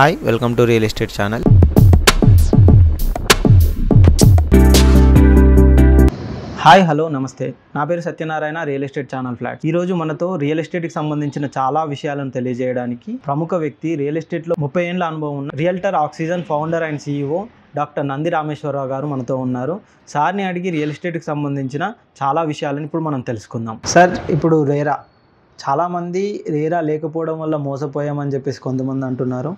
Hi, welcome to Real Estate Channel. Hi hello నమస్తే, నా పేరు Satyanarayana, real estate channel flat. ఈరోజు మనతో రియల్ ఎస్టేట్కి సంబంధించిన చాలా విషయాలను తెలియజేయడానికి ప్రముఖ వ్యక్తి, రియల్ ఎస్టేట్లో 30 ఏళ్ల అనుభవం ఉన్న realtor oxygen founder and CEO doctor Nandi Rameshwar Rao గారు మనతో ఉన్నారు. సార్ని అడిగి రియల్ ఎస్టేట్కి సంబంధించిన చాలా విషయాలను ఇప్పుడు మనం తెలుసుకుందాం. సార్, ఇప్పుడు రేరా చాలామంది రేరా లేకపోవడం వల్ల మోసపోయామని చెప్పేసి కొంతమంది అంటున్నారు.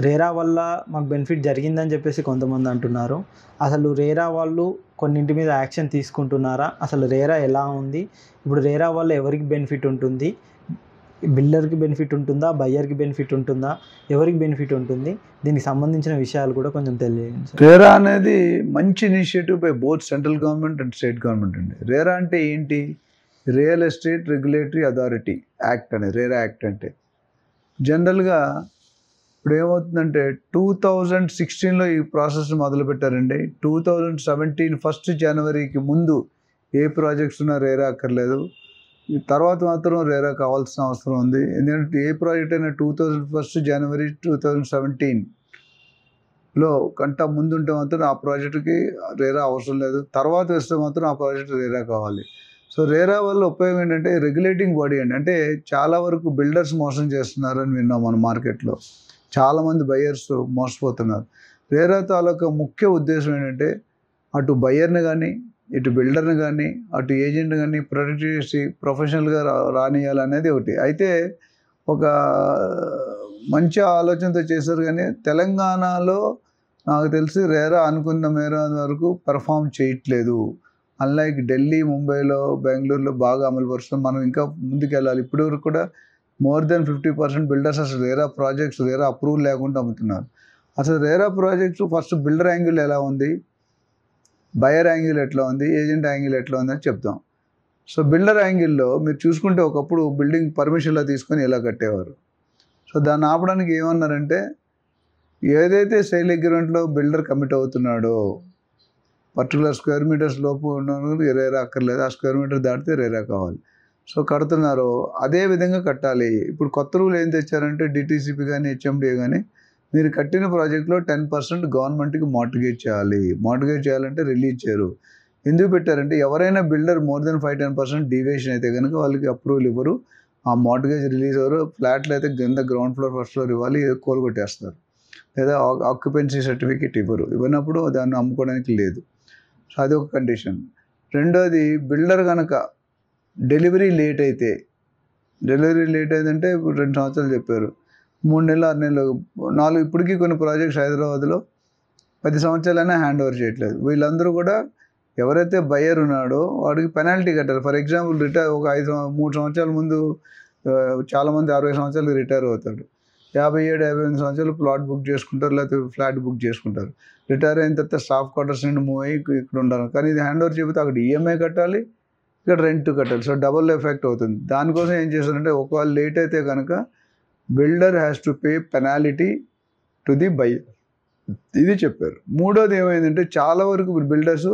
రేరా వల్ల మాకు బెనిఫిట్ జరిగిందని చెప్పేసి కొంతమంది అంటున్నారు. అసలు రేరా వాళ్ళు కొన్నింటి మీద యాక్షన్ తీసుకుంటున్నారా? అసలు రేరా ఎలా ఉంది? ఇప్పుడు రేరా వల్ల ఎవరికి బెనిఫిట్ ఉంటుంది? బిల్డర్కి బెనిఫిట్ ఉంటుందా? బయ్యర్కి బెనిఫిట్ ఉంటుందా? ఎవరికి బెనిఫిట్ ఉంటుంది? దీనికి సంబంధించిన విషయాలు కూడా కొంచెం తెలియజేయండి. రేరా అనేది మంచి initiative by both central government and state government అండి. రేరా అంటే ఏంటి? Real estate regulatory authority act అని రేరా యాక్ట్ అంటే. జనరల్గా ఇప్పుడు ఏమవుతుందంటే 2016లో ఈ ప్రాసెస్ మొదలుపెట్టారండి. 2017 1 జనవరికి ముందు ఏ ప్రాజెక్ట్స్ ఉన్నా రేరా అక్కర్లేదు. తర్వాత మాత్రం రేరా కావాల్సిన అవసరం ఉంది. ఎందుకంటే ఏ ప్రాజెక్ట్ అయినా 1 జనవరి 2017లో కంటా ముందు ఉంటే మాత్రం ఆ ప్రాజెక్టుకి రేరా అవసరం లేదు. తర్వాత వస్తే మాత్రం ఆ ప్రాజెక్ట్ రేరా కావాలి. సో రేరా వల్ల ఉపయోగం ఏంటంటే రెగ్యులేటింగ్ బాడీ అండి. అంటే చాలా వరకు బిల్డర్స్ మోసం చేస్తున్నారని విన్నాం మన మార్కెట్లో. చాలామంది బయ్యర్స్ మోసపోతున్నారు. రేరా తాలూకా ముఖ్య ఉద్దేశం ఏంటంటే అటు బయ్యర్ని కానీ, ఇటు బిల్డర్ని కానీ, అటు ఏజెంట్ని కానీ ప్రొటెక్ట్ చేసి ప్రొఫెషనల్గా రానియాలనేది ఒకటి. అయితే ఒక మంచి ఆలోచనతో చేశారు. కానీ తెలంగాణలో నాకు తెలిసి రేరా అనుకున్న మేర వరకు పెర్ఫామ్ చేయట్లేదు. అన్లైక్ ఢిల్లీ, ముంబైలో, బెంగళూరులో బాగా అమలు పరుస్తాం. మనం ఇంకా ముందుకెళ్ళాలి. ఇప్పటివరకు కూడా మోర్ దెన్ 50% బిల్డర్స్ అసలు రేరా ప్రాజెక్ట్స్ రేరా అప్రూవల్ లేకుండా అమ్ముతున్నారు. అసలు RERA projects first builder angle ఎలా ఉంది, బయర్ యాంగిల్ ఎట్లా ఉంది, ఏజెంట్ యాంగిల్ ఎట్లా ఉంది అని చెప్తాం. సో బిల్డర్ యాంగిల్లో మీరు చూసుకుంటే ఒకప్పుడు బిల్డింగ్ పర్మిషన్లో తీసుకొని ఇలా కట్టేవారు. సో దాన్ని ఆపడానికి ఏమన్నారంటే ఏదైతే సేల్ అగ్రిమెంట్లో బిల్డర్ కమిట్ అవుతున్నాడో పర్టికులర్ స్క్వేర్ మీటర్స్ లోపు ఉన్న రేరా అక్కర్లేదు, ఆ స్క్వేర్ మీటర్ దాటితే రేరా కావాలి. సో కడుతున్నారు, అదే విధంగా కట్టాలి. ఇప్పుడు కొత్త రూల్ ఏం తెచ్చారంటే DTCP కానీ HMDA కానీ మీరు కట్టిన ప్రాజెక్ట్లో 10% గవర్నమెంట్కి మార్టిగేజ్ చేయాలి. మార్టిగేజ్ చేయాలంటే రిలీజ్ చేయరు. ఎందుకు పెట్టారంటే ఎవరైనా బిల్డర్ మోర్ దెన్ 5-10% డీవియేషన్ అయితే కనుక వాళ్ళకి అప్రూవల్ ఇవ్వరు, ఆ మార్టిగేజ్ రిలీజ్ అవ్వరు. ఫ్లాట్లు అయితే కింద గ్రౌండ్ ఫ్లోర్ ఫస్ట్ ఫ్లోర్ ఇవ్వాలి, కోలుగొట్టేస్తారు. లేదా ఆక్యుపెన్సీ సర్టిఫికేట్ ఇవ్వరు. ఇవ్వనప్పుడు దాన్ని అమ్ముకోవడానికి లేదు. సో అది ఒక కండిషన్. రెండోది బిల్డర్ కనుక డెలివరీ లేట్ అయిందంటే ఇప్పుడు 2 సంవత్సరాలు చెప్పారు, 3 నెలలు 6 నెలలు 4 ఇప్పటికీ కొన్ని ప్రాజెక్ట్స్ హైదరాబాద్లో 10 సంవత్సరాలైనా హ్యాండ్ ఓవర్ చేయట్లేదు. వీళ్ళందరూ కూడా ఎవరైతే బయ్యర్ ఉన్నాడో వాడికి పెనాల్టీ కట్టాలి. ఫర్ ఎగ్జాంపుల్ ఒక 3 సంవత్సరాల ముందు చాలామంది 60 సంవత్సరాలకు రిటైర్ అవుతాడు. 57-58 సంవత్సరాలు ప్లాట్ బుక్ చేసుకుంటారు, లేకపోతే ఫ్లాట్ బుక్ చేసుకుంటారు. రిటైర్ అయిన తర్వాత స్టాఫ్ క్వార్టర్స్ నుండి మూవ్ అయ్యి ఇక్కడ ఉండాలి. కానీ ఇది హ్యాండ్ ఓవర్ చెబితే అక్కడ EMI కట్టాలి, ఇక్కడ రెంట్ కట్టాలి. సో డబుల్ ఎఫెక్ట్ అవుతుంది. దానికోసం ఏం చేస్తారంటే ఒకవేళ లేట్ అయితే కనుక builder has to pay penalty to the buyer, ఇది చెప్పారు. మూడోది ఏమైందంటే చాలా వరకు బిల్డర్స్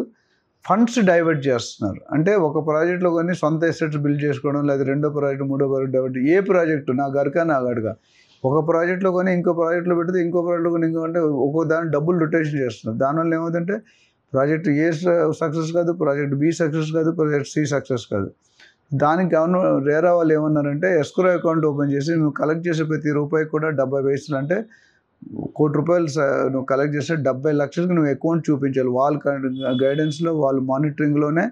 ఫండ్స్ డైవర్ట్ చేస్తున్నారు. అంటే ఒక ప్రాజెక్ట్లో కానీ సొంత ఎసెట్స్ బిల్డ్ చేసుకోవడం, లేదా రెండో ప్రాజెక్ట్ మూడో ప్రాజెక్ట్ డైవర్ట్. ఏ ప్రాజెక్టు నా గడక ఒక ప్రాజెక్ట్లో కానీ ఇంకో ప్రాజెక్ట్లో పెడితే ఇంకో ప్రాజెక్ట్లో కానీ ఇంకో అంటే ఒక్కో దాన్ని డబ్బులు రొటేషన్ చేస్తున్నారు. దానివల్ల ఏమవుతుందంటే ప్రాజెక్ట్ ఏ సక్సెస్ కాదు, ప్రాజెక్ట్ B సక్సెస్ కాదు, ప్రాజెక్ట్ C సక్సెస్ కాదు. దానికి రేరా వాళ్ళు ఏమన్నారంటే ఎస్క్రో అకౌంట్ ఓపెన్ చేసి నువ్వు కలెక్ట్ చేసే ప్రతి రూపాయి కూడా 70 పైసలు, అంటే ₹1,00,00,000 నువ్వు కలెక్ట్ చేస్తే 70 లక్షలకి నువ్వు అకౌంట్ చూపించాలి. వాళ్ళ గైడెన్స్లో, వాళ్ళ మానిటరింగ్లోనే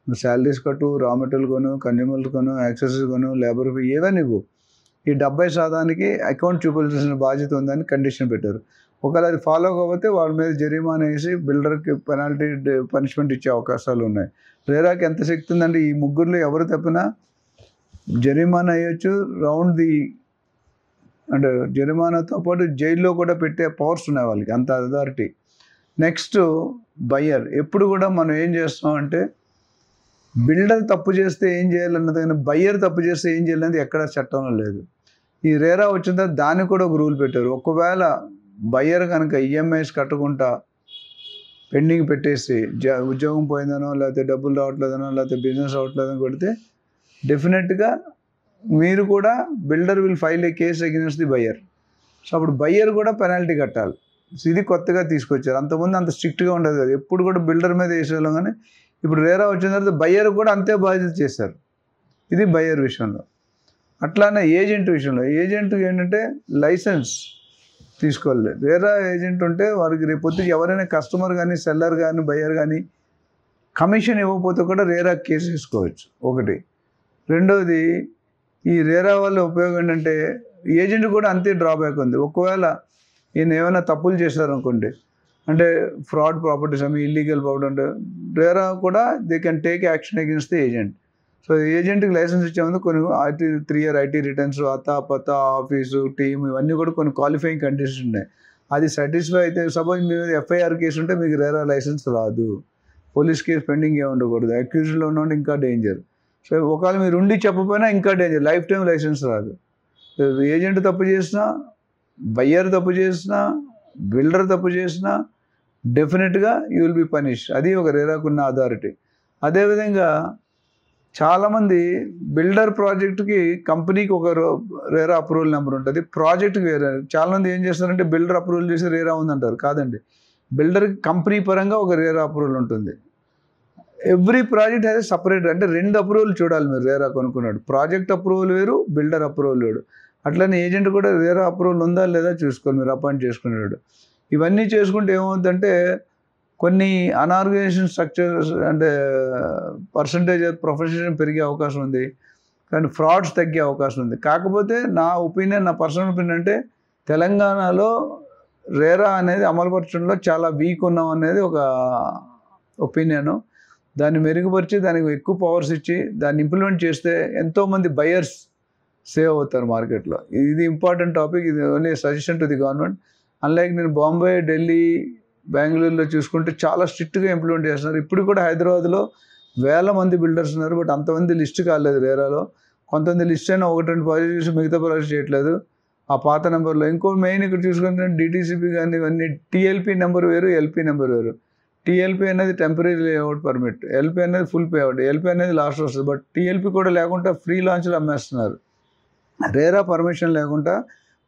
నువ్వు శాలరీస్ కట్టు, రా మెటీరియల్ కొను, కన్జ్యూమర్స్ కొను, యాక్సెసరీస్ కొను, లేబర్ ఫీ ఏవైనా ఇవ్వు. ఈ 70% అకౌంట్ చూపించాల్సిన బాధ్యత ఉందని కండిషన్ పెట్టారు. ఒకవేళ అది ఫాలో అవ్వకపోతే వాళ్ళ మీద జరిమానా వేసి బిల్డర్కి పెనాల్టీ పనిష్మెంట్ ఇచ్చే అవకాశాలు ఉన్నాయి. రేరాకి ఎంత శక్తి ఉందంటే ఈ ముగ్గురులో ఎవరు తప్పినా జరిమానా వేయచ్చు, అంటే జరిమానాతో పాటు జైల్లో కూడా పెట్టే పవర్స్ ఉన్నాయి వాళ్ళకి, అంత అథారిటీ. Next buyer. ఎప్పుడు కూడా మనం ఏం చేస్తామంటే బిల్డర్ తప్పు చేస్తే ఏం చేయాలన్నది, కానీ బయ్యర్ తప్పు చేస్తే ఏం చేయాలన్నది ఎక్కడ చట్టంలో లేదు. ఈ రేరా వచ్చిన తర్వాత దానికి కూడా ఒక రూల్ పెట్టారు. ఒకవేళ బయ్యర్ కనుక EMIs కట్టకుండా పెండింగ్ పెట్టేసి ఉద్యోగం పోయిందనో, లేకపోతే డబ్బులు రావట్లేదనో, లేకపోతే బిజినెస్ రావట్లేదని కొడితే డెఫినెట్గా మీరు కూడా builder will file A case against the buyer. So అప్పుడు బయ్యర్ కూడా పెనాల్టీ కట్టాలి. సో ఇది కొత్తగా తీసుకొచ్చారు. అంతకుముందు అంత స్ట్రిక్ట్గా ఉండదు కదా, ఎప్పుడు కూడా బిల్డర్ మీద వేసేవాళ్ళం. కానీ ఇప్పుడు రేరా వచ్చిన తర్వాత బయ్యర్ కూడా అంతే బాధ్యత చేశారు. ఇది బయ్యర్ విషయంలో. అట్లానే ఏజెంట్ విషయంలో, ఏజెంట్ ఏంటంటే లైసెన్స్ తీసుకోవాలి. రేరా ఏజెంట్ ఉంటే వారికి రేపొద్దు ఎవరైనా కస్టమర్ కానీ సెల్లర్ కానీ బయ్యర్ కానీ కమిషన్ ఇవ్వకపోతే కూడా రేరా కేసు వేసుకోవచ్చు ఒకటి. రెండవది, ఈ రేరా వల్ల ఉపయోగం ఏంటంటే ఏజెంట్ కూడా అంతే డ్రాబ్యాక్ ఉంది. ఒకవేళ ఈయన ఏమైనా తప్పులు చేశారనుకోండి, అంటే ఫ్రాడ్ ప్రాపర్టీస్ అమ్మి ఇల్లీగల్ ప్రాపర్టీ అంటే రేరా కూడా they can take action against the agent. So ఏజెంట్కి లైసెన్స్ ఇచ్చేందుకు కొన్ని 3 year IT రిటర్న్స్, పతా ఆఫీసు టీమ్ ఇవన్నీ కూడా కొన్ని క్వాలిఫైయింగ్ కండిషన్స్ ఉన్నాయి. అది సాటిస్ఫై అయితే సపోజ్ మీ మీద FIR కేసు ఉంటే మీకు రేరా లైసెన్స్ రాదు. పోలీస్ కేసు పెండింగ్ ఏమి ఉండకూడదు. అక్యూజ్లో ఉన్నవాడు ఇంకా డేంజర్. సో ఒకవేళ మీరు ఉండి చెప్పకపోయినా ఇంకా డేంజర్, లైఫ్ టైం లైసెన్స్ రాదు. ఏజెంట్ తప్పు చేసినా, బయ్యర్ తప్పు చేసినా, బిల్డర్ తప్పు చేసినా డెఫినెట్గా యూ విల్ బి పనిష్. అది ఒక రేరాకున్న అథారిటీ. అదేవిధంగా చాలామంది బిల్డర్ ప్రాజెక్టుకి కంపెనీకి ఒక రేరా అప్రూవల్ నెంబర్ ఉంటుంది, ప్రాజెక్ట్కి వేరే. చాలామంది ఏం చేస్తారంటే బిల్డర్ అప్రూవల్ చేసి రేరా ఉందంటారు. కాదండి, బిల్డర్కి కంపెనీ పరంగా ఒక రేరా అప్రూవల్ ఉంటుంది. ఎవ్రీ ప్రాజెక్ట్ హ్యాస్ సపరేట్, అంటే 2 అప్రూవల్ చూడాలి మీరు రేరా కొనుక్కున్నాడు. ప్రాజెక్ట్ అప్రూవల్ వేరు, బిల్డర్ అప్రూవల్ వేరు. అట్లనే ఏజెంట్ కూడా రేరా అప్రూవల్ ఉందా లేదా చూసుకోవాలి మీరు అపాయింట్ చేసుకునేవాడు. ఇవన్నీ చేసుకుంటే ఏమవుతుందంటే కొన్ని అనార్గనైజేషన్ స్ట్రక్చర్స్ అంటే పర్సంటేజ్ ప్రొఫెషనల్ పెరిగే అవకాశం ఉంది, కానీ ఫ్రాడ్స్ తగ్గే అవకాశం ఉంది. కాకపోతే నా ఒపీనియన్, నా పర్సనల్ ఒపీనియన్ అంటే తెలంగాణలో రేరా అనేది అమలుపరచడంలో చాలా వీక్ ఉన్నాం అనేది ఒక ఒపీనియన్. దాన్ని మెరుగుపరిచి దానికి ఎక్కువ పవర్స్ ఇచ్చి దాన్ని ఇంప్లిమెంట్ చేస్తే ఎంతోమంది బయర్స్ సేవ్ అవుతారు మార్కెట్లో. ఇది ఇంపార్టెంట్ టాపిక్. ఇది only suggestion to the government. Unlike నేను బాంబే, ఢిల్లీ, బెంగళూరులో చూసుకుంటే చాలా స్ట్రిక్ట్గా ఇంప్లిమెంట్ చేస్తున్నారు. ఇప్పుడు కూడా హైదరాబాద్లో వేల మంది బిల్డర్స్ ఉన్నారు, బట్ అంతమంది లిస్ట్ కాలేదు రేరాలో. కొంతమంది లిస్ట్ అయినా 1-2 ప్రాజెక్ట్ చూసి మిగతా ప్రాజెక్ట్ చేయట్లేదు ఆ పాత నెంబర్లో. ఇంకో మెయిన్ ఇక్కడ చూసుకుంటే DTCP కానీ ఇవన్నీ TLP నెంబర్ వేరు, LP నెంబర్ వేరు. TLP అనేది టెంపరీ లేఅవుట్ పర్మిట్, LP అనేది ఫుల్ పేఅవుట్, LP అనేది లాస్ట్ వస్తుంది. బట్ TLP కూడా లేకుండా ఫ్రీ లాంచ్లు అమ్మేస్తున్నారు. రేరా పర్మిషన్ లేకుండా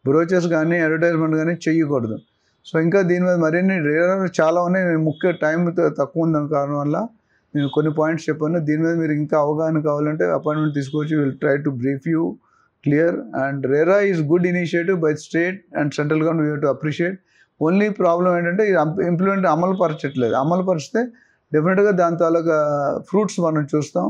బ్రోచర్స్ కానీ అడ్వర్టైజ్మెంట్ కానీ చెయ్యకూడదు. సో ఇంకా దీని మీద మరిన్ని రేరా చాలా ఉన్నాయి. నేను ముఖ్య టైం తక్కువ ఉందని కారణం వల్ల నేను కొన్ని పాయింట్స్ చెప్పాను. దీని మీద మీరు ఇంకా అవగాహన కావాలంటే అపాయింట్మెంట్ తీసుకోవచ్చు. Will try to brief you clear. And RERA is good initiative by state and central government. We have to appreciate. Only problem ఏంటంటే ఇది ఇంప్లిమెంట్ అమలు పరచట్లేదు. అమలు పరిస్తే డెఫినెట్గా దాని తాలూకా ఫ్రూట్స్ మనం చూస్తాం.